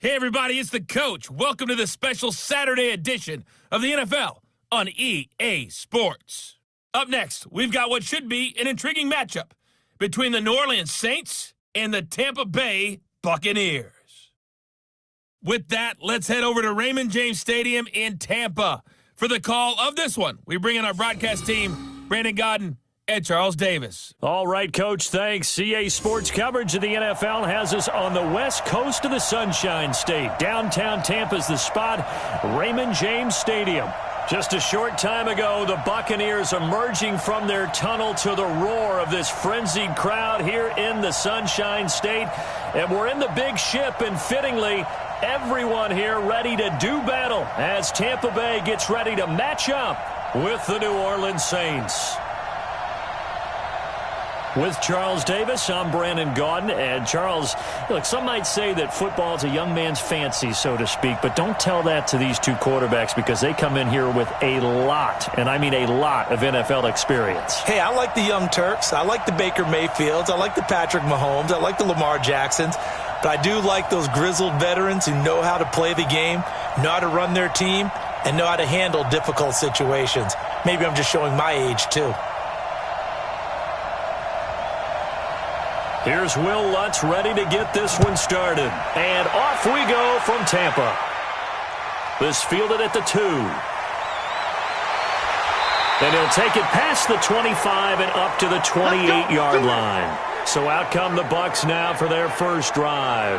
Hey everybody, it's the coach. Welcome to the special Saturday edition of the NFL on EA Sports. Up next, we've got what should be an intriguing matchup between the New Orleans Saints and the Tampa Bay Buccaneers. With that, let's head over to Raymond James Stadium in Tampa. For the call of this one, we bring in our broadcast team, Brandon Godden and Charles Davis. All right, Coach, thanks. CA Sports coverage of the NFL has us on the west coast of the Sunshine State. Downtown Tampa's the spot, Raymond James Stadium. Just a short time ago, the Buccaneers emerging from their tunnel to the roar of this frenzied crowd here in the Sunshine State. And we're in the big ship, and fittingly, everyone here ready to do battle as Tampa Bay gets ready to match up with the New Orleans Saints. With Charles Davis, I'm Brandon Gaudin. And Charles, look, some might say that football is a young man's fancy, so to speak, but don't tell that to these two quarterbacks because they come in here with a lot, and I mean a lot, of NFL experience. Hey, I like the young Turks. I like the Baker Mayfields. I like the Patrick Mahomes. I like the Lamar Jacksons. But I do like those grizzled veterans who know how to play the game, know how to run their team, and know how to handle difficult situations. Maybe I'm just showing my age, too. Here's Will Lutz ready to get this one started. And off we go from Tampa. This fielded at the 2. And he'll take it past the 25 and up to the 28-yard line. So out come the Bucs now for their first drive.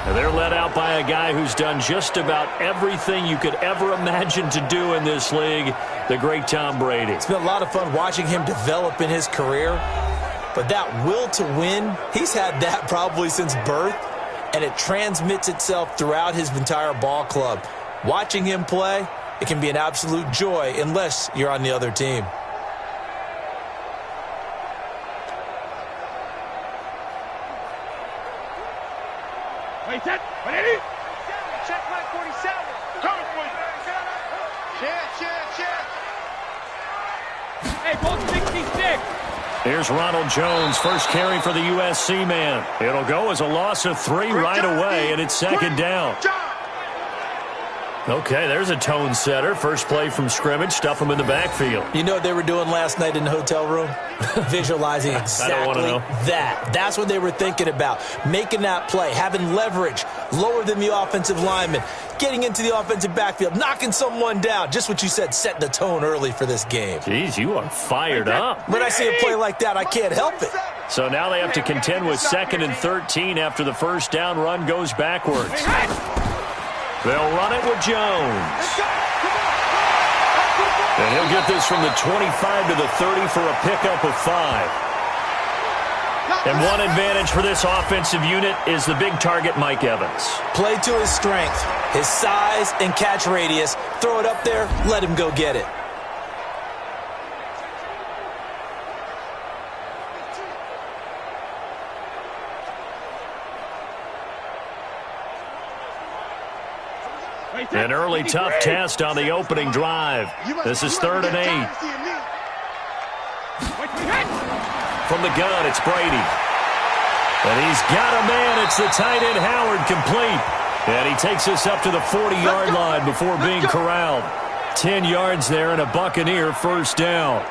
And they're led out by a guy who's done just about everything you could ever imagine to do in this league, the great Tom Brady. It's been a lot of fun watching him develop in his career. But that will to win, he's had that probably since birth, and it transmits itself throughout his entire ball club. Watching him play, it can be an absolute joy unless you're on the other team. Wait, set, ready? Check line 47. Coming for you. Check. Hey, ball 66. Here's Ronald Jones, first carry for the USC man. It'll go as a loss of 3 right away, and it's second down. Okay, there's a tone setter. First play from scrimmage, stuff him in the backfield. You know what they were doing last night in the hotel room? Visualizing exactly that. That's what they were thinking about. Making that play, having leverage, lower than the offensive lineman, getting into the offensive backfield, knocking someone down. Just what you said, setting the tone early for this game. Jeez, you are fired up. When I see a play like that, I can't help it. So now they have to contend with 2nd and 13 after the first down run goes backwards. They'll run it with Jones. And he'll get this from the 25 to the 30 for a pickup of 5. And one advantage for this offensive unit is the big target, Mike Evans. Play to his strength, his size and catch radius. Throw it up there, let him go get it. An early tough test on the opening drive. This is 3rd and 8. From the gun, it's Brady. And he's got a man. It's the tight end, Howard, complete. And he takes us up to the 40-yard line before being corralled. 10 yards there and a Buccaneer first down.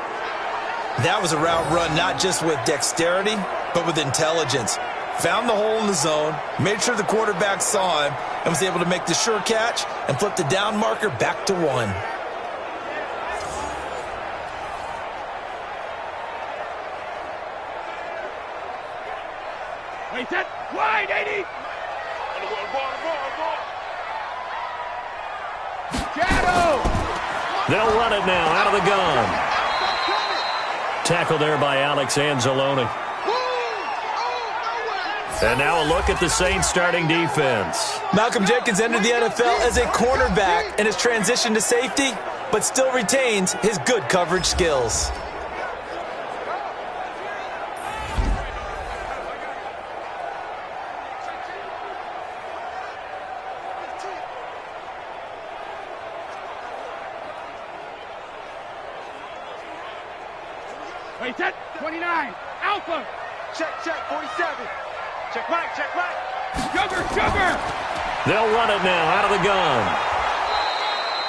That was a route run not just with dexterity, but with intelligence. Found the hole in the zone, made sure the quarterback saw him, and was able to make the sure catch and flip the down marker back to 1. Wait, set, wide, 80. Shadow. They'll run it now out of the gun. Tackle there by Alex Anzalone. And now a look at the Saints starting defense. Malcolm Jenkins entered the NFL as a cornerback and has transitioned to safety, but still retains his good coverage skills. Wait, set, 29. Alpha. Check, 47. Check right. Sugar. They'll run it now out of the gun.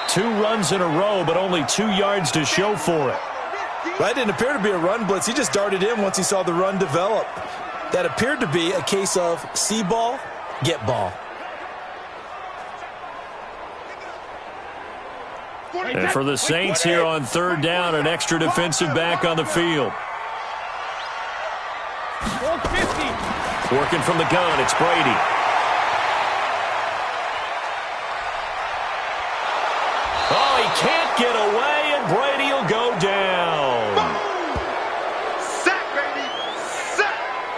2 runs in a row, but only 2 yards to show for it. That didn't appear to be a run blitz. He just darted in once he saw the run develop. That appeared to be a case of see ball, get ball. And for the Saints here on 3rd down, an extra defensive back on the field. Working from the gun, it's Brady. Oh, he can't get away, and Brady will go down. Sack, baby! Sack!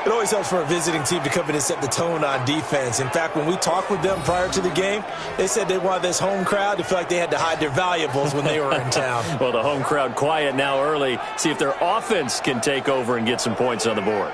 It always helps for a visiting team to come in and set the tone on defense. In fact, when we talked with them prior to the game, they said they wanted this home crowd to feel like they had to hide their valuables when they were in town. Well, the home crowd quiet now early. See if their offense can take over and get some points on the board.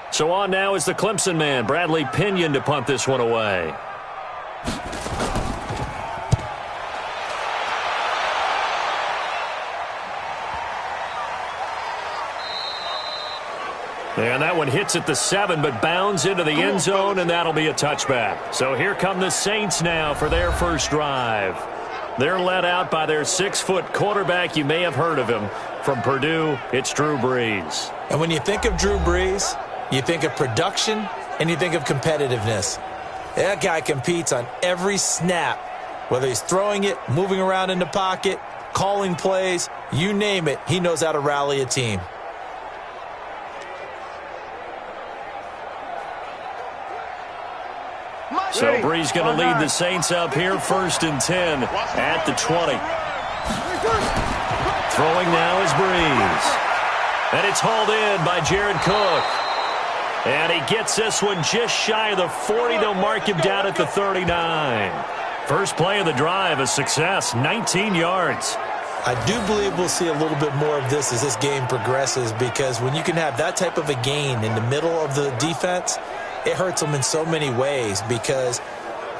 So on now is the Clemson man, Bradley Pinion, to punt this one away. And that one hits at the 7, but bounds into the end zone, and that'll be a touchback. So here come the Saints now for their first drive. They're led out by their 6-foot quarterback. You may have heard of him. From Purdue, it's Drew Brees. And when you think of Drew Brees, you think of production, and you think of competitiveness. That guy competes on every snap, whether he's throwing it, moving around in the pocket, calling plays, you name it, he knows how to rally a team. So Brees going to lead the Saints up here, 1st and 10 at the 20. Throwing now is Brees. And it's hauled in by Jared Cook. And he gets this one just shy of the 40. They'll mark him down at the 39. First play of the drive, a success, 19 yards. I do believe we'll see a little bit more of this as this game progresses, because when you can have that type of a gain in the middle of the defense, it hurts them in so many ways, because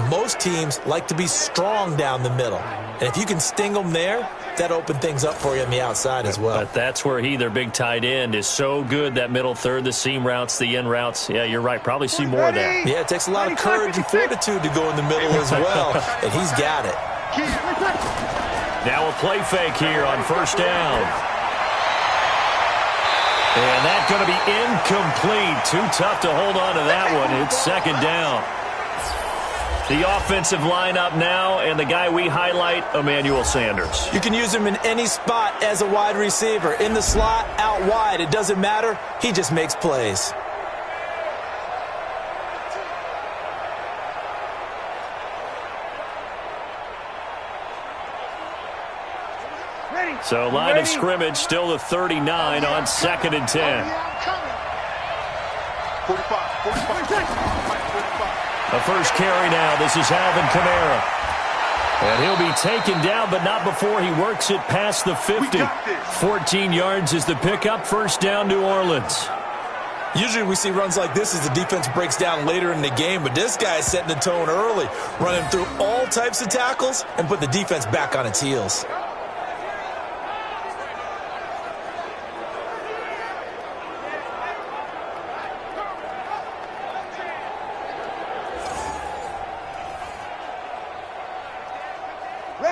most teams like to be strong down the middle. And if you can sting them there, that opens things up for you on the outside as well. But that's where their big tight end, is so good, that middle third, the seam routes, the in routes. Yeah, you're right. Probably see more of that. Yeah, it takes a lot of courage and fortitude to go in the middle as well, and he's got it. Now a play fake here on 1st down. And that's going to be incomplete. Too tough to hold on to that one. It's 2nd down. The offensive lineup now, and the guy we highlight, Emmanuel Sanders. You can use him in any spot as a wide receiver. In the slot, out wide, it doesn't matter. He just makes plays. So line of scrimmage still the 39 on 2nd and 10. 45. A first carry now. This is Alvin Kamara. And he'll be taken down, but not before he works it past the 50. 14 yards is the pickup. 1st down, New Orleans. Usually we see runs like this as the defense breaks down later in the game, but this guy is setting the tone early, running through all types of tackles and put the defense back on its heels.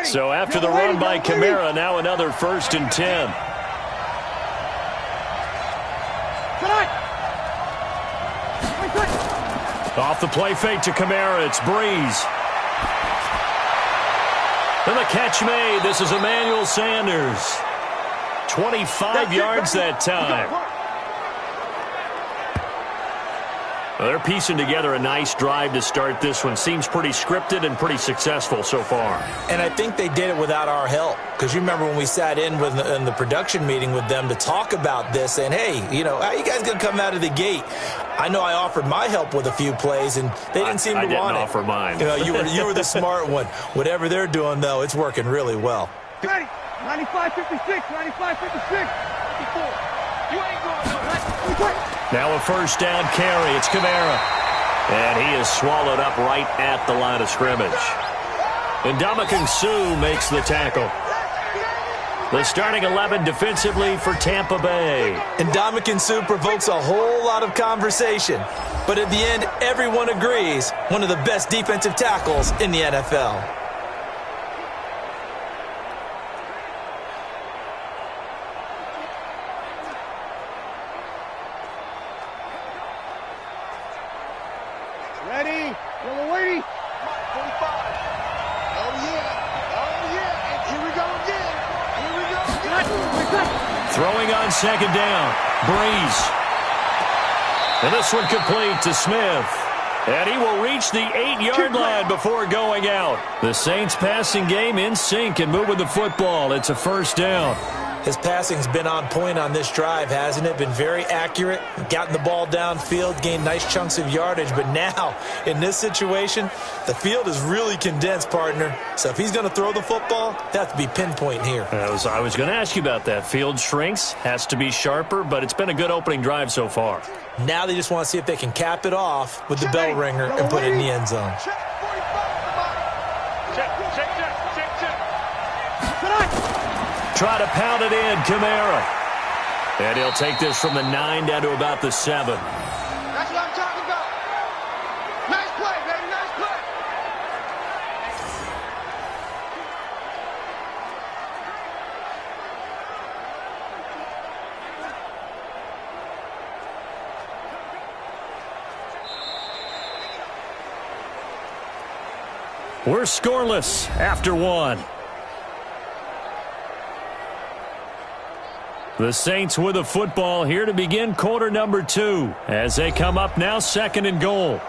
So after the run by Kamara, now another 1st and 10. Off the play fake to Kamara, it's Brees. And the catch made. This is Emmanuel Sanders. 25 yards that time. Well, they're piecing together a nice drive to start this one. Seems pretty scripted and pretty successful so far. And I think they did it without our help. Because you remember when we sat in the production meeting with them to talk about this, and hey, you know, how you guys going to come out of the gate? I know I offered my help with a few plays, and they didn't seem to want it. I didn't offer mine. You know, you were the smart one. Whatever they're doing, though, it's working really well. 95-56, 95-56, 54. You ain't going nowhere. Now a first down carry. It's Kamara. And he is swallowed up right at the line of scrimmage. And Ndamukong Suh makes the tackle. The starting 11 defensively for Tampa Bay. And Ndamukong Suh provokes a whole lot of conversation. But at the end, everyone agrees, one of the best defensive tackles in the NFL. Ready? We're waiting. 45. Oh, yeah. Oh, yeah. And here we go again. Here we go again. Throwing on second down. Breeze. And this one complete to Smith. And he will reach the 8-yard line before going out. The Saints passing game in sync and moving the football. It's a first down. His passing's been on point on this drive, hasn't it? Been very accurate, gotten the ball downfield, gained nice chunks of yardage. But now, in this situation, the field is really condensed, partner. So if he's going to throw the football, that has to be pinpoint here. I was going to ask you about that. Field shrinks, has to be sharper, but it's been a good opening drive so far. Now they just want to see if they can cap it off with the bell ringer and put it in the end zone. Try to pound it in, Kamara. And he'll take this from the 9 down to about the 7. That's what I'm talking about. Nice play, baby. Nice play. We're scoreless after 1. The Saints with the football here to begin quarter number 2 as they come up now 2nd and goal.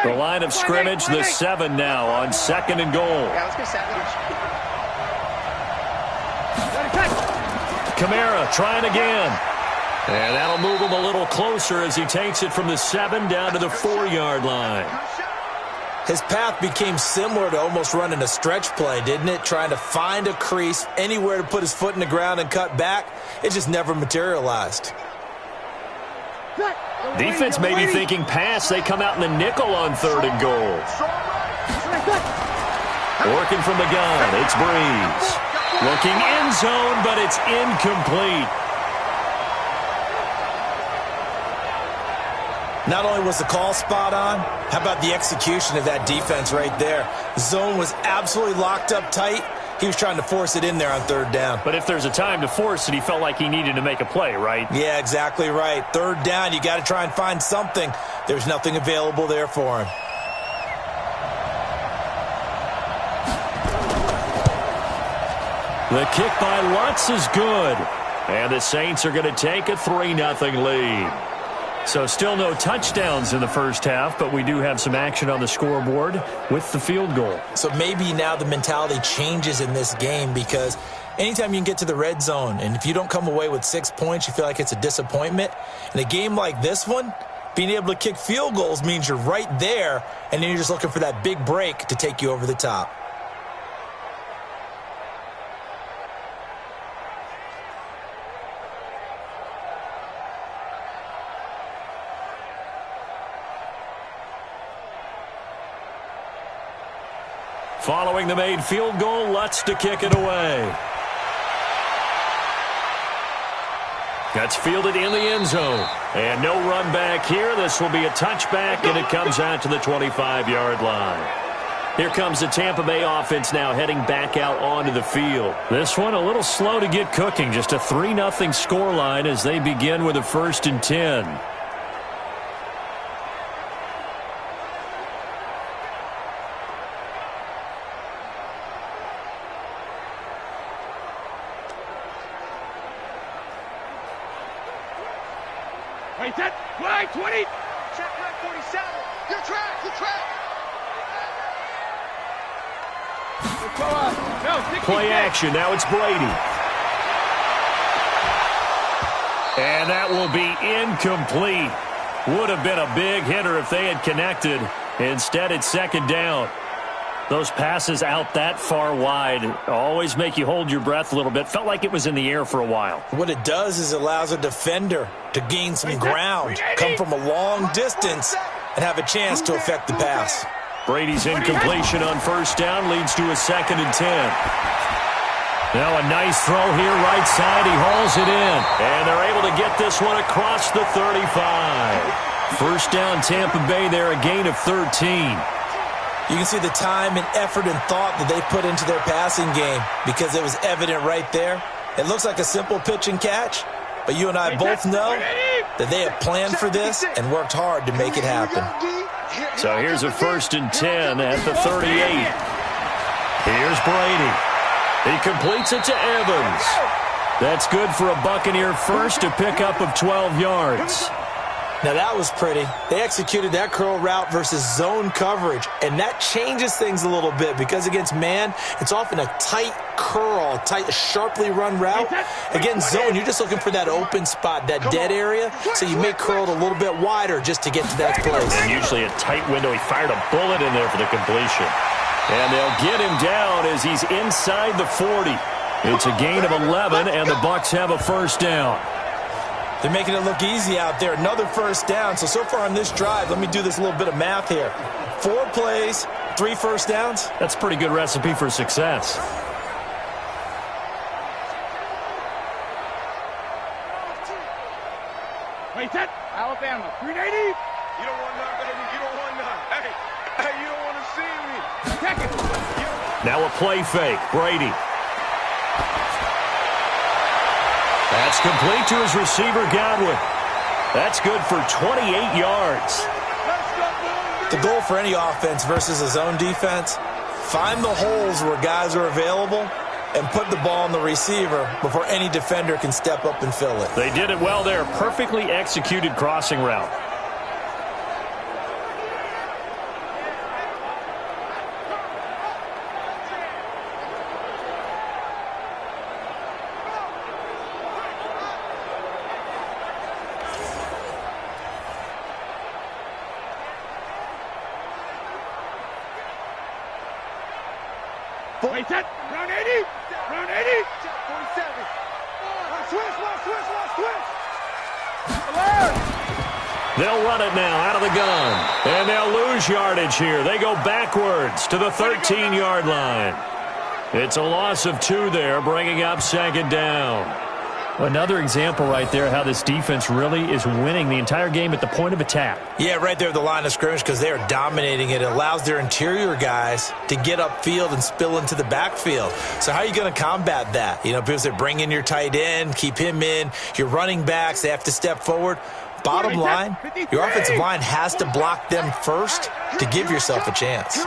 The line of scrimmage, the 7 now on 2nd and goal. Yeah, let's get set. Kamara trying again. And that'll move him a little closer as he takes it from the 7 down to the 4-yard line. His path became similar to almost running a stretch play, didn't it? Trying to find a crease, anywhere to put his foot in the ground and cut back. It just never materialized. Defense may be thinking pass. They come out in the nickel on 3rd and goal. Working from the gun, it's Breeze. Looking end zone, but it's incomplete. Not only was the call spot on, how about the execution of that defense right there? The zone was absolutely locked up tight. He was trying to force it in there on 3rd down. But if there's a time to force it, he felt like he needed to make a play, right? Yeah, exactly right. 3rd down, you got to try and find something. There's nothing available there for him. The kick by Lutz is good. And the Saints are going to take a 3-0 lead. So still no touchdowns in the first half, but we do have some action on the scoreboard with the field goal. So maybe now the mentality changes in this game because anytime you can get to the red zone, and if you don't come away with 6 points, you feel like it's a disappointment. In a game like this one, being able to kick field goals means you're right there, and then you're just looking for that big break to take you over the top. Following the made field goal, Lutz to kick it away. That's fielded in the end zone. And no run back here. This will be a touchback, and it comes out to the 25-yard line. Here comes the Tampa Bay offense now heading back out onto the field. This one a little slow to get cooking. Just a 3-0 scoreline as they begin with a 1st and 10. Wait, that flag 20. Check flag 47. Your track, your track. Play action. Now it's Brady. And that will be incomplete. Would have been a big hitter if they had connected. Instead, it's second down. Those passes out that far wide always make you hold your breath a little bit. Felt like it was in the air for a while. What it does is it allows a defender to gain some ground, come from a long distance, and have a chance to affect the pass. Brady's incompletion on first down leads to a 2nd and 10. Now a nice throw here, right side. He hauls it in. And they're able to get this one across the 35. First down, Tampa Bay there, a gain of 13. You can see the time and effort and thought that they put into their passing game because it was evident right there. It looks like a simple pitch and catch, but you and I both know that they have planned for this and worked hard to make it happen. So here's a 1st and 10 at the 38. Here's Brady. He completes it to Evans. That's good for a Buccaneer first, a pickup of 12 yards. Now that was pretty. They executed that curl route versus zone coverage, and that changes things a little bit because against man, it's often a tight curl, tight, sharply run route. Against zone, you're just looking for that open spot, that dead area, so you may curl it a little bit wider just to get to that place. And usually a tight window. He fired a bullet in there for the completion. And they'll get him down as he's inside the 40. It's a gain of 11, and the Bucs have a first down. They're making it look easy out there. Another first down. So far on this drive, let me do this little bit of math here. 4 plays, 3 first downs. That's a pretty good recipe for success. Wait, that Alabama, 380. You don't want none, baby. You don't want none. Hey, you don't want to see me. Check it. Now a play fake. Brady. That's complete to his receiver, Godwin. That's good for 28 yards. The goal for any offense versus a zone defense, find the holes where guys are available and put the ball on the receiver before any defender can step up and fill it. They did it well there. Perfectly executed crossing route. Wait, that round 80. Round 80. 47. Switch. They'll run it now out of the gun. And they'll lose yardage here. They go backwards to the 13-yard line. It's a loss of 2 there, bringing up 2nd down. Another example right there how this defense really is winning the entire game at the point of attack. Yeah, right there at the line of scrimmage because they are dominating it. It allows their interior guys to get upfield and spill into the backfield. So how are you going to combat that? You know, because they bring in your tight end, keep him in. Your running backs, they have to step forward. Bottom line, your offensive line has to block them first to give yourself a chance.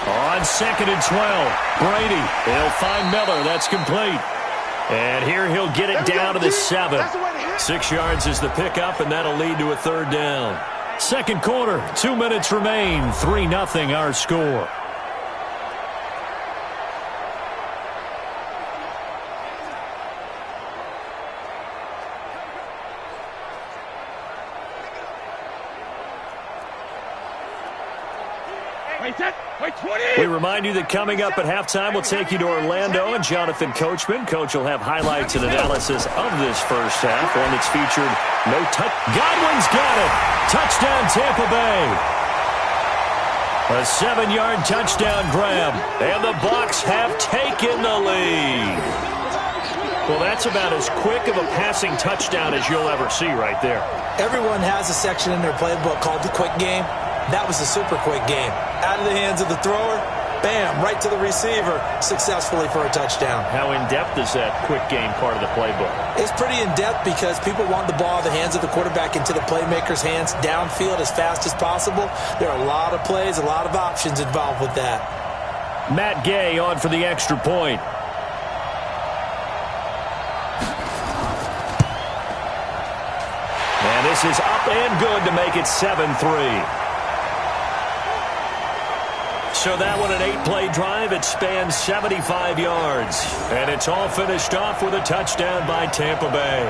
On 2nd and 12, Brady. He'll find Miller. That's complete. And here he'll get it down to the 7. 6 yards is the pickup, and that'll lead to a 3rd down. Second quarter, 2 minutes remain. 3-0 our score. We remind you that coming up at halftime, we'll take you to Orlando and Jonathan Coachman. Coach will have highlights and analysis of this first half, one that's featured no touch. Godwin's got it. Touchdown, Tampa Bay. A 7-yard touchdown grab, and the Bucs have taken the lead. Well, that's about as quick of a passing touchdown as you'll ever see right there. Everyone has a section in their playbook called the quick game. That was a super quick game. Out of the hands of the thrower, bam, right to the receiver, successfully for a touchdown. How in-depth is that quick game part of the playbook? It's pretty in-depth because people want the ball in the hands of the quarterback into the playmaker's hands downfield as fast as possible. There are a lot of plays, a lot of options involved with that. Matt Gay on for the extra point. And this is up and good to make it 7-3. So that one, an 8-play drive. It spans 75 yards. And it's all finished off with a touchdown by Tampa Bay.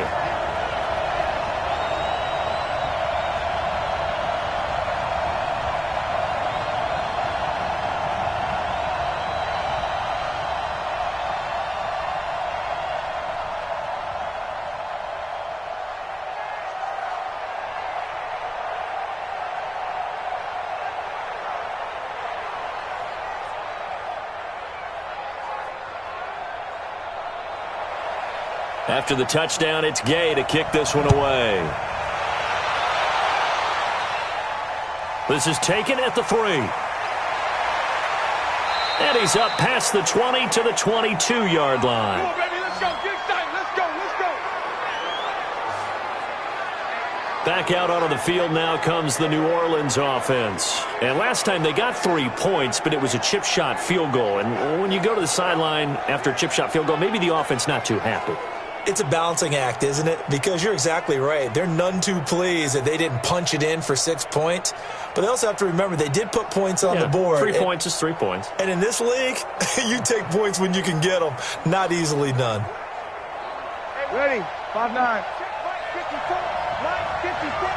After the touchdown, it's Gay to kick this one away. This is taken at the 3. And he's up past the 20 to the 22-yard line. Come on, baby, let's go. Get excited. Let's go. Let's go. Back out onto the field now comes the New Orleans offense. And last time they got 3 points, but it was a chip shot field goal. And when you go to the sideline after a chip shot field goal, maybe the offense not too happy. It's a balancing act, isn't it? Because you're exactly right. They're none too pleased that they didn't punch it in for 6 points. But they also have to remember they did put points on the board. 3 points is 3 points. And in this league, you take points when you can get them. Not easily done. Ready? 5-9. 54. 54.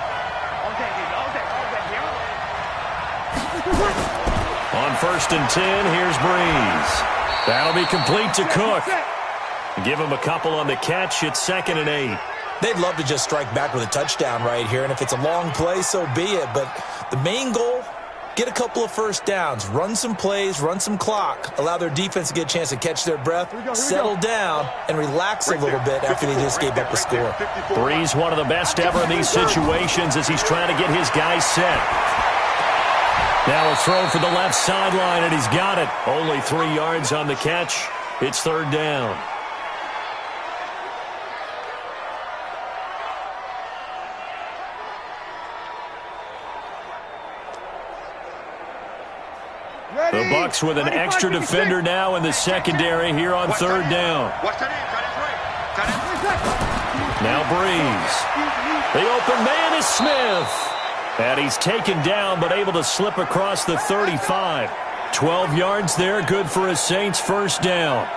On 1st and 10, here's Breeze. That'll be complete to Cook. Give him a couple on the catch. It's 2nd and 8. They'd love to just strike back with a touchdown right here, and if it's a long play, so be it. But the main goal, get a couple of first downs, run some plays, run some clock, allow their defense to get a chance to catch their breath, settle down, and relax a little bit after they just gave up a score. Breeze, one of the best ever in these situations as he's trying to get his guys set. Now a throw for the left sideline, and he's got it. Only 3 yards on the catch. It's 3rd down. The Bucs with an extra defender now in the secondary here on 3rd down. Now Breeze. The open man is Smith. And he's taken down but able to slip across the 35. 12 yards there, good for a Saints 1st down.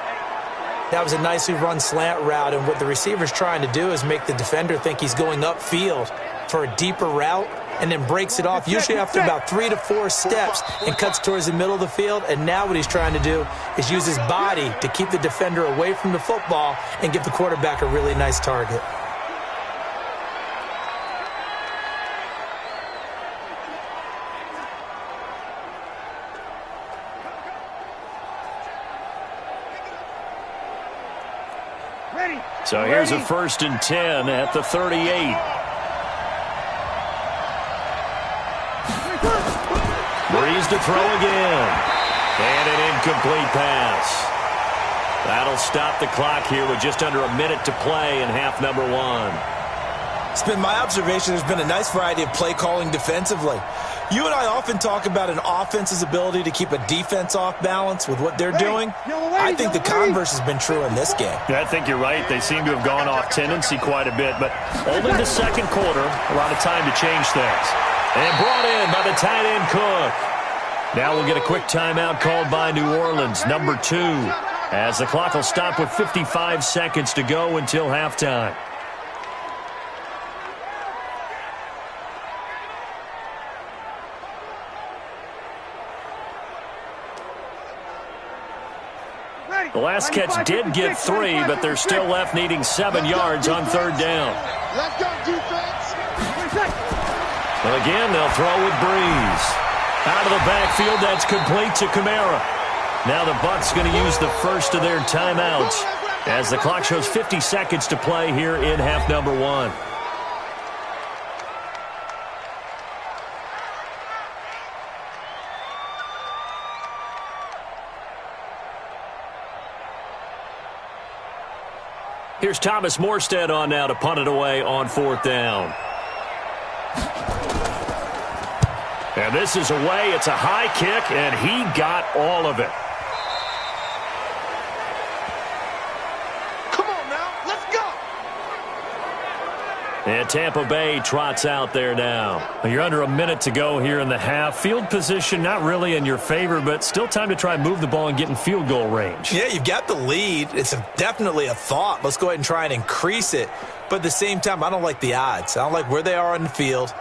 That was a nicely run slant route, and what the receiver's trying to do is make the defender think he's going upfield for a deeper route and then breaks it off, usually after about 3 to 4 steps, and cuts towards the middle of the field. And now what he's trying to do is use his body to keep the defender away from the football and give the quarterback a really nice target. So here's a 1st and 10 at the 38. Breeze to throw again. And an incomplete pass. That'll stop the clock here with just under a minute to play in half number 1. It's been my observation there's been a nice variety of play calling defensively. You and I often talk about an offense's ability to keep a defense off balance with what they're doing. I think the converse has been true in this game. Yeah, I think you're right. They seem to have gone off tendency quite a bit, but only the 2nd quarter, a lot of time to change things. And brought in by the tight end Cook. Now we'll get a quick timeout called by New Orleans, number 2, as the clock will stop with 55 seconds to go until halftime. The last catch did get 3, but they're still left needing 7 yards on 3rd down. Let's go, defense. And again, they'll throw with Breeze. Out of the backfield, that's complete to Kamara. Now the Bucs going to use the first of their timeouts as the clock shows 50 seconds to play here in half number 1. Here's Thomas Morstead on now to punt it away on 4th down. And this is away. It's a high kick, and he got all of it. Come on now, let's go. And Tampa Bay trots out there now. Well, you're under a minute to go here in the half. Field position not really in your favor, but still time to try and move the ball and get in field goal range. Yeah, you've got the lead. It's definitely a thought. Let's go ahead and try and increase it. But at the same time, I don't like the odds. I don't like where they are on the field.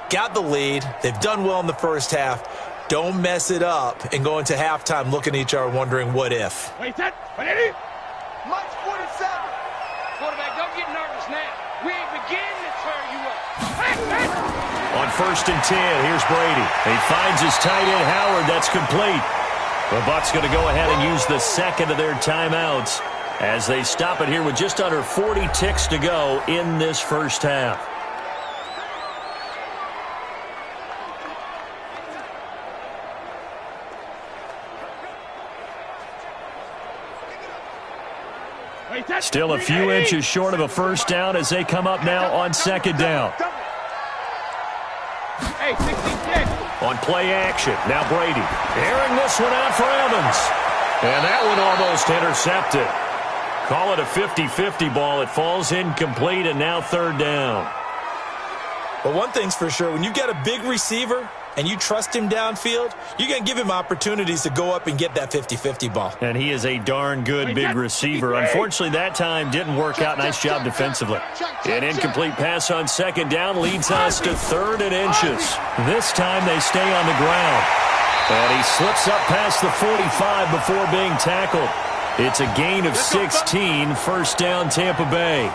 Got the lead. They've done well in the first half. Don't mess it up and go into halftime looking at each other wondering what if. Wait, set. Ready? March 47. Quarterback, don't get nervous now. We ain't beginning to turn you up. On 1st and 10, here's Brady. He finds his tight end, Howard. That's complete. The Bucs going to go ahead and use the 2nd of their timeouts as they stop it here with just under 40 ticks to go in this first half. Still a few inches short of a first down as they come up now on second down. On play action, now Brady. Airing this one out for Evans. And that one almost intercepted. Call it a 50-50 ball. It falls incomplete, and now third down. But one thing's for sure, when you get a big receiver and you trust him downfield, you're going to give him opportunities to go up and get that 50-50 ball. And he is a darn good big receiver. Unfortunately, that time didn't work out. Nice job defensively. An incomplete pass on second down leads us to third and inches. This time they stay on the ground. And he slips up past the 45 before being tackled. It's a gain of 16, first down Tampa Bay.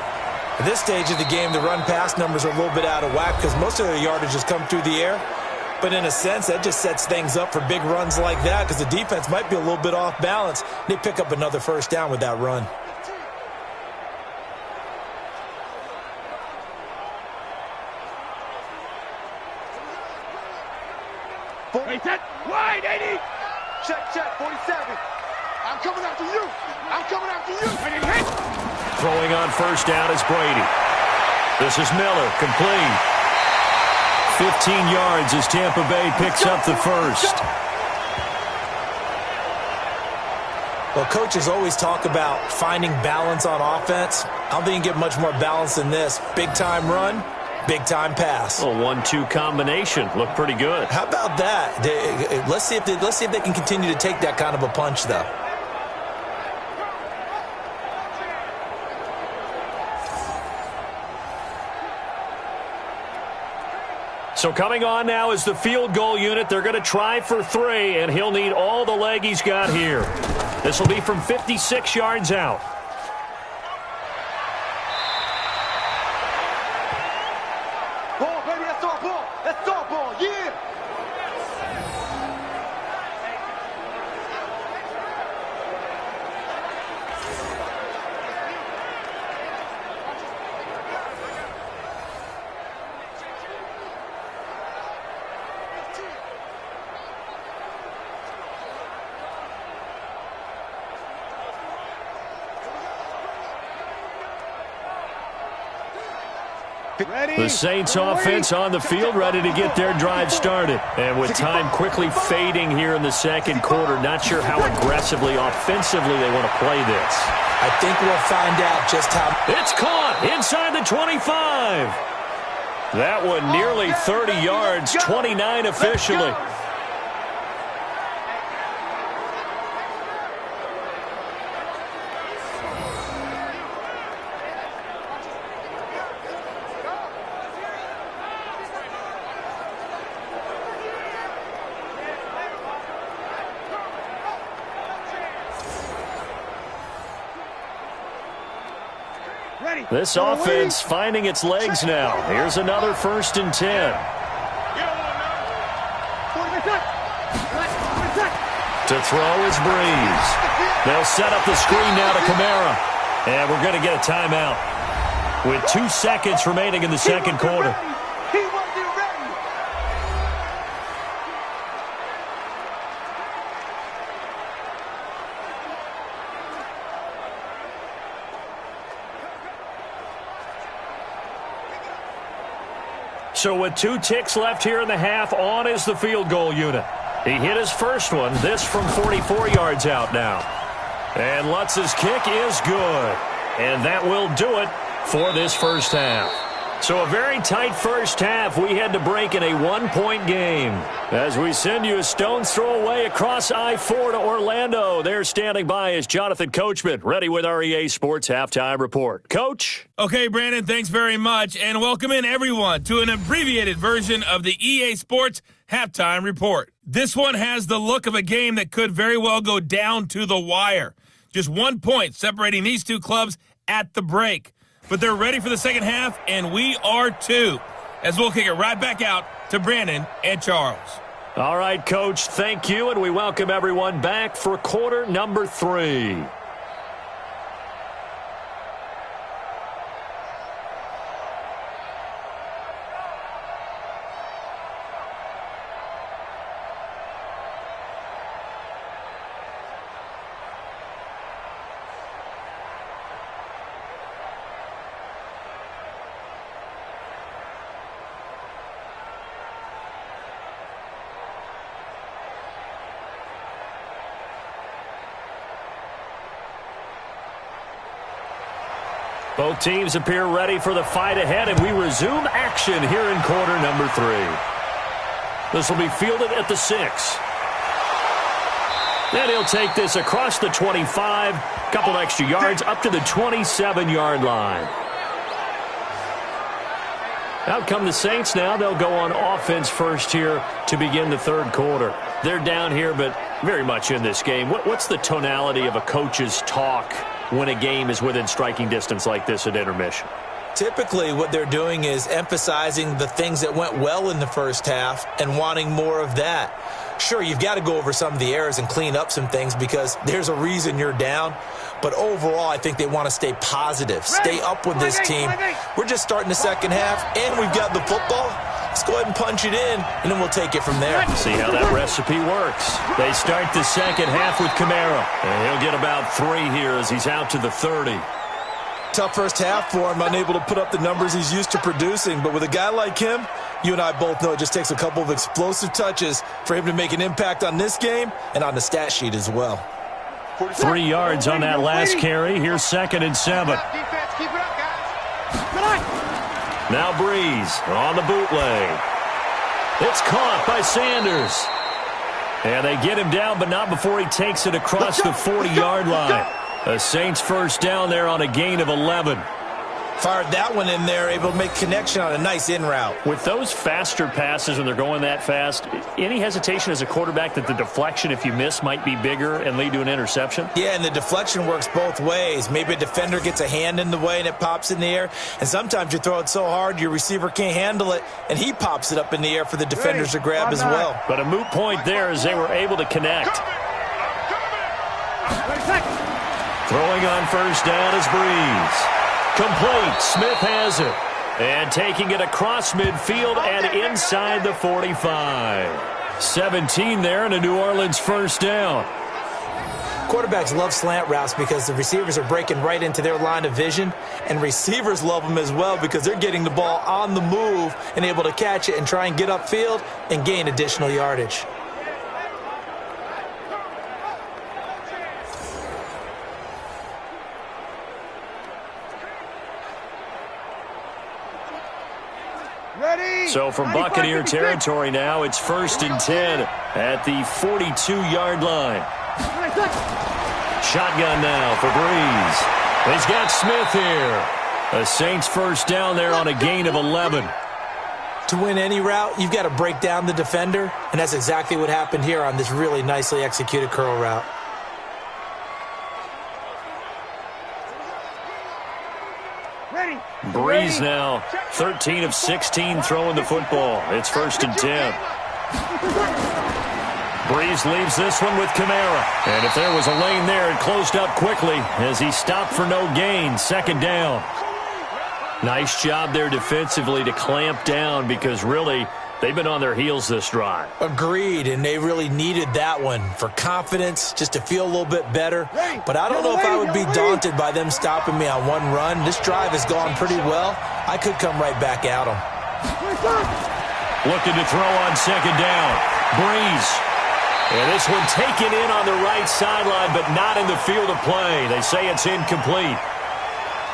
At this stage of the game, the run-pass numbers are a little bit out of whack because most of the yardage has come through the air. But in a sense, that just sets things up for big runs like that because the defense might be a little bit off balance. They pick up another first down with that run. Wide, 80. Check, 47. I'm coming after you. I'm coming after you. Throwing on first down is Brady. This is Miller, complete. 15 yards as Tampa Bay picks up the first. Well, coaches always talk about finding balance on offense. I don't think you can get much more balance than this. Big-time run, big-time pass. A 1-2 combination. Looked pretty good. How about that? Let's see if they can continue to take that kind of a punch, though. So coming on now is the field goal unit. They're going to try for 3, and he'll need all the leg he's got here. This will be from 56 yards out. Ball, baby, that's our ball. That's our ball, yeah. The Saints offense on the field, ready to get their drive started. And with time quickly fading here in the second quarter, not sure how aggressively, offensively they want to play this. I think we'll find out just how. It's caught inside the 25. That one nearly 30 yards, 29 officially. This offense finding its legs now. Here's another 1st and 10. To throw is Breeze. They'll set up the screen now to Kamara. And we're going to get a timeout with 2 seconds remaining in the second quarter. So with 2 ticks left here in the half, on is the field goal unit. He hit his first one, this from 44 yards out now. And Lutz's kick is good. And that will do it for this first half. So a very tight first half. We had to break in a 1-point game. As we send you a stone's throw away across I-4 to Orlando. There standing by is Jonathan Coachman, ready with our EA Sports Halftime Report. Coach? Okay, Brandon, thanks very much. And welcome in, everyone, to an abbreviated version of the EA Sports Halftime Report. This one has the look of a game that could very well go down to the wire. Just 1 point separating these two clubs at the break. But they're ready for the second half, and we are too, as we'll kick it right back out to Brandon and Charles. All right, Coach, thank you, and we welcome everyone back for quarter number 3. Both teams appear ready for the fight ahead, and we resume action here in quarter number 3. This will be fielded at the 6. And he'll take this across the 25, couple extra yards, up to the 27-yard line. Out come the Saints now. They'll go on offense first here to begin the third quarter. They're down here, but very much in this game. What's the tonality of a coach's talk when a game is within striking distance like this at intermission? Typically, what they're doing is emphasizing the things that went well in the first half and wanting more of that. Sure, you've got to go over some of the errors and clean up some things because there's a reason you're down. But overall, I think they want to stay positive, stay up with this team. We're just starting the second half, and we've got the football. Let's go ahead and punch it in, and then we'll take it from there. See how that recipe works. They start the second half with Kamara, and he'll get about 3 here as he's out to the 30. Tough first half for him, unable to put up the numbers he's used to producing. But with a guy like him, you and I both know it just takes a couple of explosive touches for him to make an impact on this game and on the stat sheet as well. 3 yards on that last carry. Here's 2nd and 7. Now Breeze on the bootleg. It's caught by Sanders. And they get him down, but not before he takes it across the 40-yard line. The Saints first down there on a gain of 11. Fired that one in there, able to make connection on a nice in route. With those faster passes when they're going that fast, any hesitation as a quarterback that the deflection, if you miss, might be bigger and lead to an interception? Yeah, and the deflection works both ways. Maybe a defender gets a hand in the way and it pops in the air. And sometimes you throw it so hard your receiver can't handle it, and he pops it up in the air for the defenders to grab as well. But a moot point there as they were able to connect. Throwing on first down is Breeze. Complete. Smith has it. And taking it across midfield and inside the 45. 17 there and a New Orleans first down. Quarterbacks love slant routes because the receivers are breaking right into their line of vision, and receivers love them as well because they're getting the ball on the move and able to catch it and try and get upfield and gain additional yardage. So from Buccaneer territory now, it's 1st and 10 at the 42-yard line. Shotgun now for Breeze. He's got Smith here. The Saints first down there on a gain of 11. To win any route, you've got to break down the defender, and that's exactly what happened here on this really nicely executed curl route. Breeze now, 13 of 16 throwing the football. It's 1st and 10. Breeze leaves this one with Kamara. And if there was a lane there, it closed up quickly as he stopped for no gain. 2nd down. Nice job there defensively to clamp down because really they've been on their heels this drive. Agreed, and they really needed that one for confidence, just to feel a little bit better. But I don't know if I would be daunted by them stopping me on one run. This drive has gone pretty well. I could come right back at them. Looking to throw on 2nd down. Breeze. And this one taken in on the right sideline, but not in the field of play. They say it's incomplete.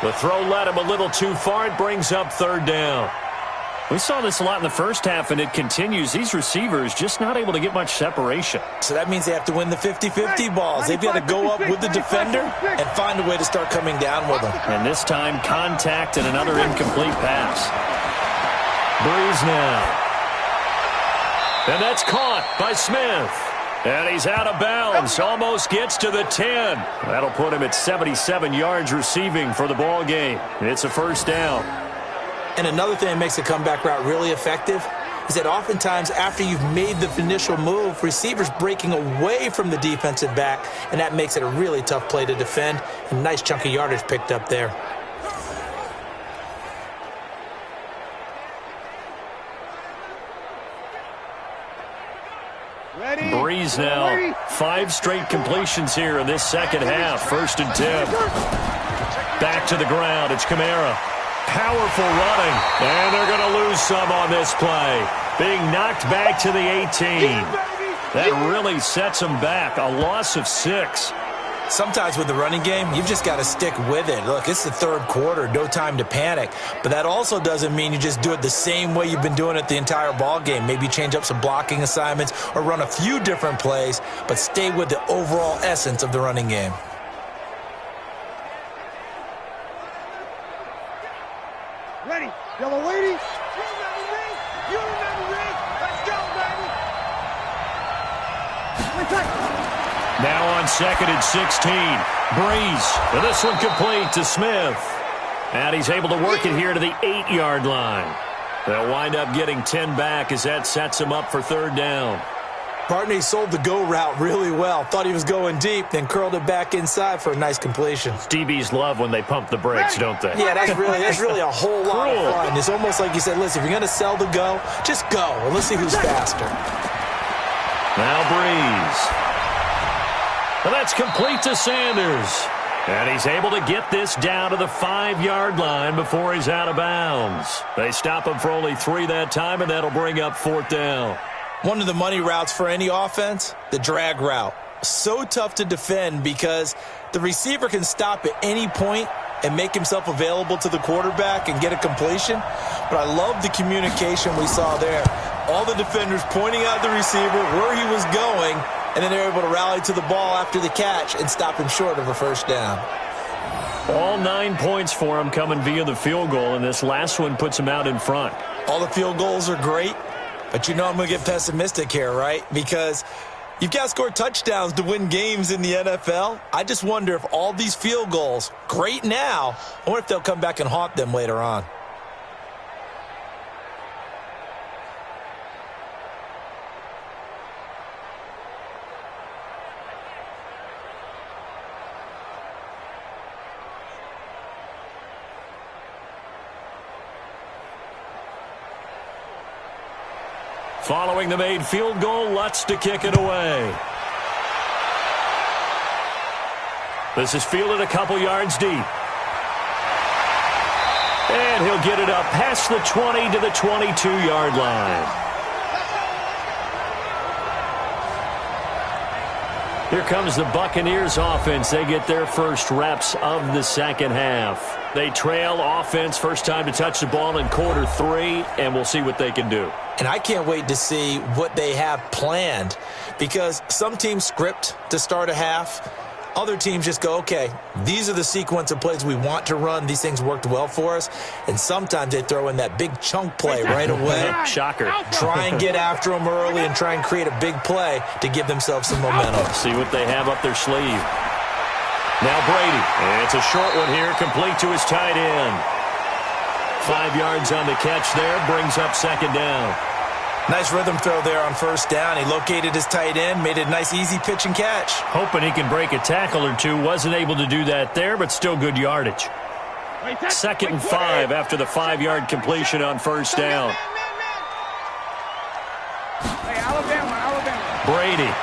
The throw led him a little too far. It brings up 3rd down. We saw this a lot in the first half, and it continues. These receivers just not able to get much separation. So that means they have to win the 50-50 balls. They've got to go up with the defender and find a way to start coming down with them. And this time, contact and another incomplete pass. Breeze now. And that's caught by Smith. And he's out of bounds. Almost gets to the 10. That'll put him at 77 yards receiving for the ball game. It's a 1st down. And another thing that makes the comeback route really effective is that oftentimes after you've made the initial move, receivers breaking away from the defensive back, and that makes it a really tough play to defend. A nice chunk of yardage picked up there. Breeze now, 5 straight completions here in this second half. 1st and 10. Back to the ground. It's Kamara. Powerful running. And they're going to lose some on this play. Being knocked back to the 18. That really sets them back. A loss of 6. Sometimes with the running game, you've just got to stick with it. Look, it's the third quarter, no time to panic. But that also doesn't mean you just do it the same way you've been doing it the entire ball game. Maybe change up some blocking assignments or run a few different plays, but stay with the overall essence of the running game. Ready. Yellow lady. You remember me? You remember me? Let's go, baby. Now on 2nd and 16. Breeze. And this one complete to Smith. And he's able to work it here to the 8-yard line. They'll wind up getting 10 back as that sets him up for 3rd down. Partner, he sold the go route really well. Thought he was going deep, then curled it back inside for a nice completion. DBs love when they pump the brakes, don't they? Yeah, that's really a whole lot of fun. It's almost like you said, listen, if you're going to sell the go, just go, and let's see who's faster. Now Breeze. And that's complete to Sanders. And he's able to get this down to the 5-yard line before he's out of bounds. They stop him for only 3 that time, and that'll bring up 4th down. One of the money routes for any offense, the drag route. So tough to defend because the receiver can stop at any point and make himself available to the quarterback and get a completion. But I love the communication we saw there. All the defenders pointing out the receiver, where he was going, and then they're able to rally to the ball after the catch and stop him short of a 1st down. All 9 points for him coming via the field goal, and this last one puts him out in front. All the field goals are great, but you know I'm going to get pessimistic here, right? Because you've got to score touchdowns to win games in the NFL. I just wonder if all these field goals, great now, I wonder if they'll come back and haunt them later on. Following the made field goal, Lutz to kick it away. This is fielded a couple yards deep. And he'll get it up past the 20 to the 22-yard line. Here comes the Buccaneers offense. They get their first reps of the second half. They trail offense first time to touch the ball in quarter 3, and we'll see what they can do. And I can't wait to see what they have planned because some teams script to start a half. Other teams just go, okay, these are the sequence of plays we want to run. These things worked well for us. And sometimes they throw in that big chunk play right away. Shocker. Try and get after them early and try and create a big play to give themselves some momentum. See what they have up their sleeve. Now Brady. And it's a short one here, complete to his tight end. 5 yards on the catch there, brings up 2nd down. Nice rhythm throw there on 1st down. He located his tight end, made it a nice easy pitch and catch. Hoping he can break a tackle or two. Wasn't able to do that there, but still good yardage. 2nd and 5 after the 5-yard completion on 1st down. Hey, Alabama. Brady.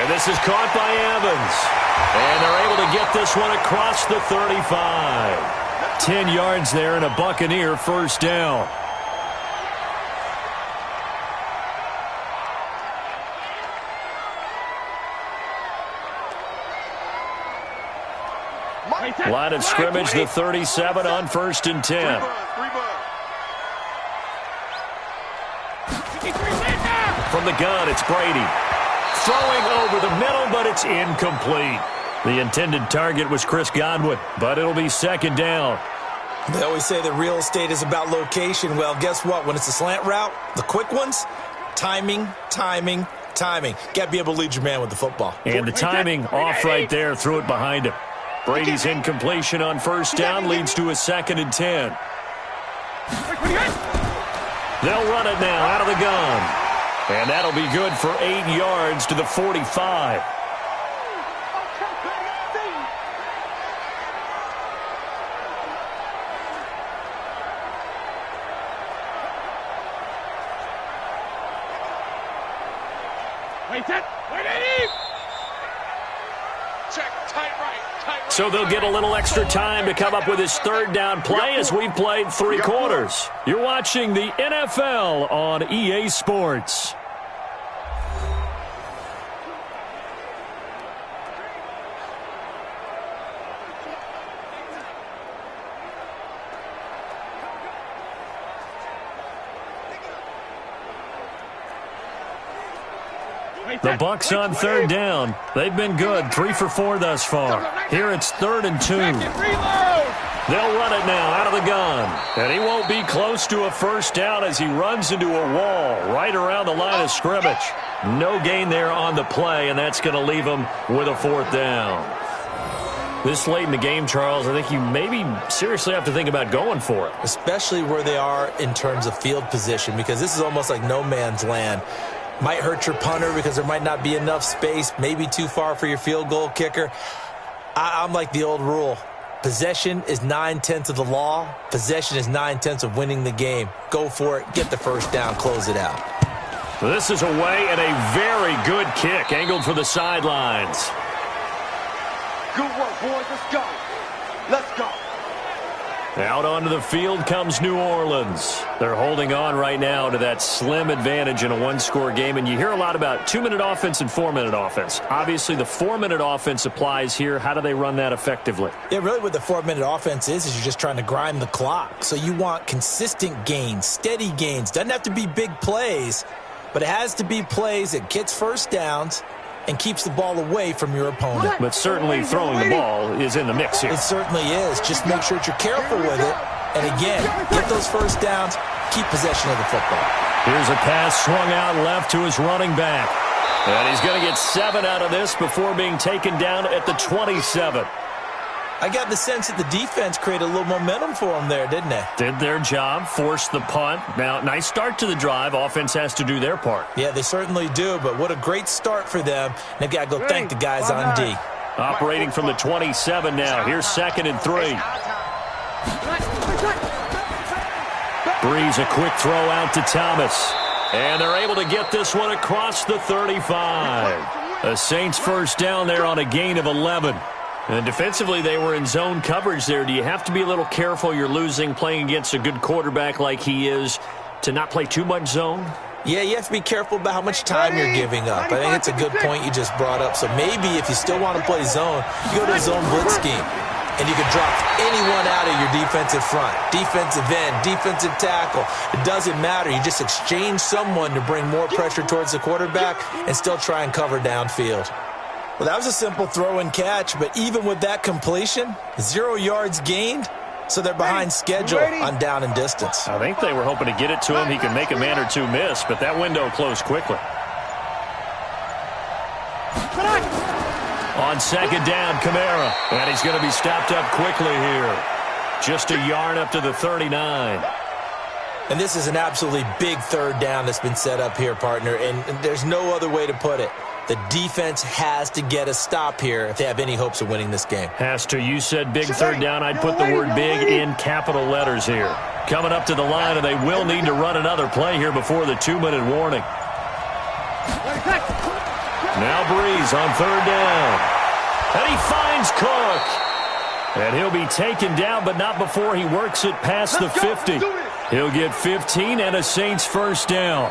And this is caught by Evans. And they're able to get this one across the 35. 10 yards there and a Buccaneer 1st down. Line of scrimmage, the 37 on 1st and 10. From the gun, it's Brady. Throwing over the middle, but it's incomplete. The intended target was Chris Godwin, but it'll be 2nd down. They always say that real estate is about location. Well, guess what? When it's a slant route, the quick ones, timing. Got to be able to lead your man with the football. And the timing off right there, threw it behind him. Brady's incompletion on 1st down leads to a 2nd and 10. They'll run it now out of the gun. And that'll be good for 8 yards to the 45. So they'll get a little extra time to come up with his 3rd down play as we've played 3 quarters. You're watching the NFL on EA Sports. The Bucs on third down. They've been good, 3 for 4 thus far. Here it's 3rd and 2. They'll run it now out of the gun. And he won't be close to a first down as he runs into a wall right around the line of scrimmage. No gain there on the play, and that's going to leave him with a 4th down. This late in the game, Charles, I think you maybe seriously have to think about going for it. Especially where they are in terms of field position, because this is almost like no man's land. Might hurt your punter because there might not be enough space, maybe too far for your field goal kicker. I'm like the old rule. Possession is 9/10 of the law. Possession is 9/10 of winning the game. Go for it. Get the first down. Close it out. This is away and a very good kick angled for the sidelines. Good work, boys. Let's go. Let's go. Out onto the field comes New Orleans. They're holding on right now to that slim advantage in a one-score game, and you hear a lot about 2-minute offense and 4-minute offense. Obviously, the 4-minute offense applies here. How do they run that effectively? Yeah, really what the 4-minute offense is you're just trying to grind the clock. So you want consistent gains, steady gains. Doesn't have to be big plays, but it has to be plays that gets first downs and keeps the ball away from your opponent. But certainly throwing the ball is in the mix here. It certainly is. Just make sure that you're careful with it. And again, get those first downs, keep possession of the football. Here's a pass swung out left to his running back. And he's going to get 7 out of this before being taken down at the 27. I got the sense that the defense created a little momentum for them there, didn't they? Did their job, forced the punt. Now, nice start to the drive. Offense has to do their part. Yeah, they certainly do, but what a great start for them. They've got to go thank the guys on D. Operating from the 27 now. Here's 2nd and 3. Breeze, a quick throw out to Thomas. And they're able to get this one across the 35. The Saints first down there on a gain of 11. And defensively, they were in zone coverage there. Do you have to be a little careful? You're losing, playing against a good quarterback like he is, to not play too much zone? Yeah, you have to be careful about how much time you're giving up. I think it's a good point you just brought up. So maybe if you still want to play zone, you go to a zone blitz scheme. And you can drop anyone out of your defensive front. Defensive end, defensive tackle. It doesn't matter. You just exchange someone to bring more pressure towards the quarterback and still try and cover downfield. Well, that was a simple throw and catch, but even with that completion, 0 yards gained, so they're behind schedule on down and distance. I think they were hoping to get it to him. He could make a man or two miss, but that window closed quickly. On 2nd down, Kamara, and he's going to be stopped up quickly here. Just a yard up to the 39. And this is an absolutely big 3rd down that's been set up here, partner, and there's no other way to put it. The defense has to get a stop here if they have any hopes of winning this game. Has to. You said big 3rd down. I'd put the word big in capital letters here. Coming up to the line, and they will need to run another play here before the 2-minute warning. Now Breeze on 3rd down. And he finds Cook. And he'll be taken down, but not before he works it past the 50. He'll get 15 and a Saints first down.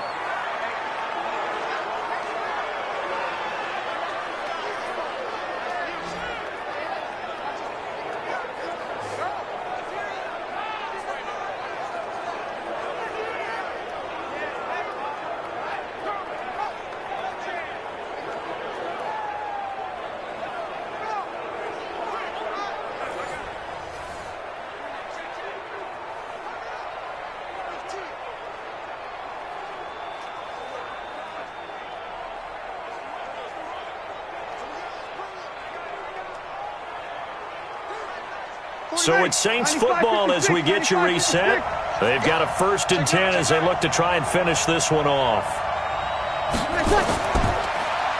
So it's Saints football as we get you reset. They've got a 1st and 10 as they look to try and finish this one off.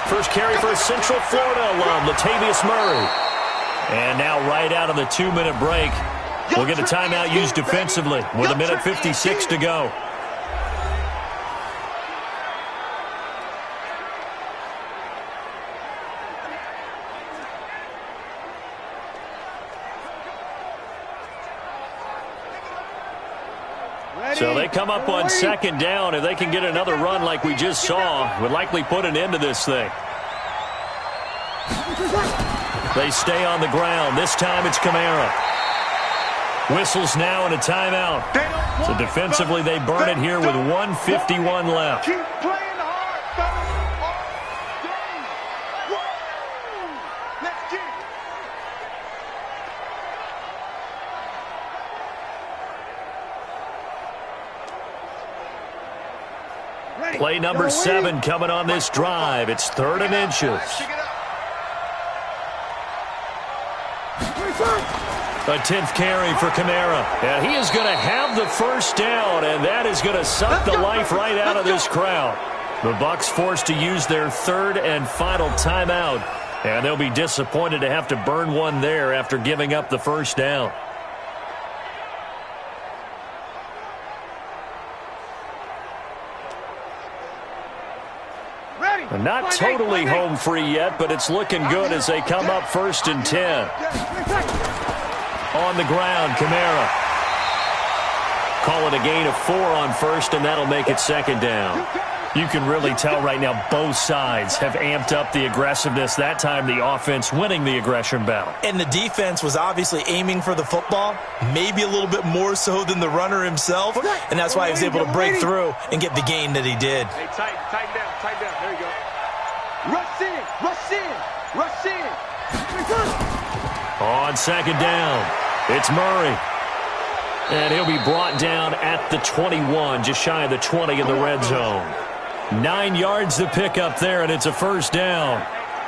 First carry for a Central Florida alum, Latavius Murray. And now right out of the 2-minute break, we'll get a timeout used defensively with 1:56 to go. So they come up on 2nd down. If they can get another run like we just saw, would likely put an end to this thing. They stay on the ground. This time it's Kamara. Whistles now and a timeout. So defensively they burn it here with 1:51 left. Play number 7 coming on this drive. It's 3rd and inches. A 10th carry for Kamara. And he is going to have the first down, and that is going to suck the life right out of this crowd. The Bucs forced to use their 3rd and final timeout, and they'll be disappointed to have to burn one there after giving up the first down. And not totally home free yet, but it's looking good as they come up 1st and 10. On the ground, Kamara. Call it a gain of 4 on 1st, and that'll make it 2nd down. You can really tell right now both sides have amped up the aggressiveness. That time the offense winning the aggression battle. And the defense was obviously aiming for the football, maybe a little bit more so than the runner himself, and that's why he was able to break through and get the gain that he did. Hey, tighten down. There you go. Rush in. On 2nd down, it's Murray. And he'll be brought down at the 21, just shy of the 20 in the red zone. 9 yards to pick up there, and it's a 1st down.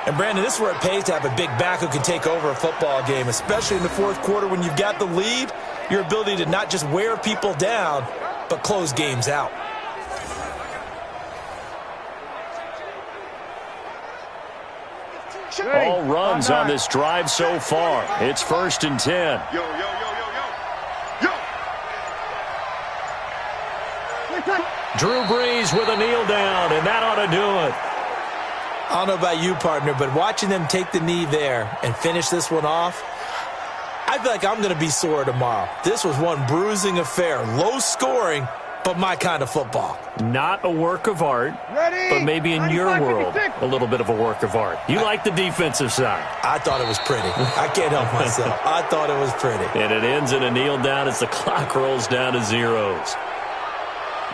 And, Brandon, this is where it pays to have a big back who can take over a football game, especially in the 4th quarter when you've got the lead, your ability to not just wear people down, but close games out. All runs on this drive so far. It's 1st and 10. Yo. Drew Brees with a kneel down, and that ought to do it. I don't know about you, partner, but watching them take the knee there and finish this one off, I feel like I'm going to be sore tomorrow. This was one bruising affair. Low scoring, but my kind of football. Not a work of art, but maybe in your world, a little bit of a work of art. You like the defensive side. I thought it was pretty. I can't help myself. I thought it was pretty. And it ends in a kneel down as the clock rolls down to zeros.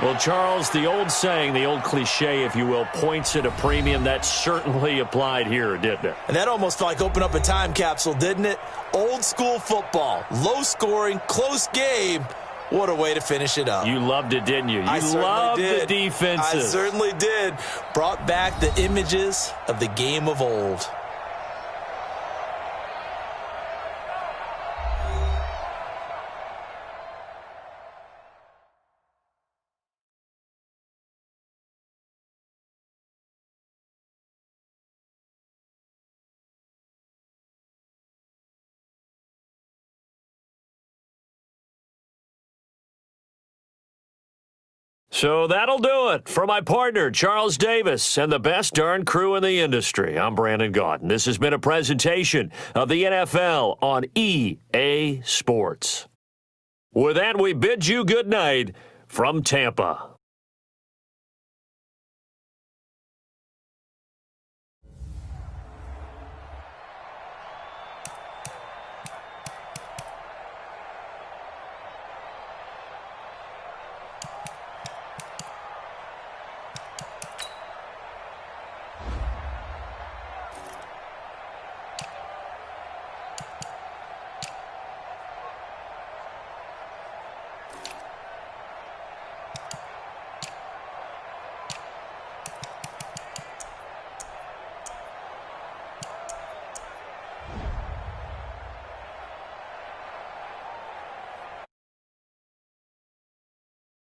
Well, Charles, the old saying, the old cliche, if you will, points at a premium. That certainly applied here, didn't it? And that almost felt like opened up a time capsule, didn't it? Old school football, low scoring, close game. What a way to finish it up. You loved it, didn't you? You loved the defenses. I certainly did. Brought back the images of the game of old. So that'll do it for my partner, Charles Davis, and the best darn crew in the industry. I'm Brandon Gaudin. This has been a presentation of the NFL on EA Sports. With that, we bid you good night from Tampa.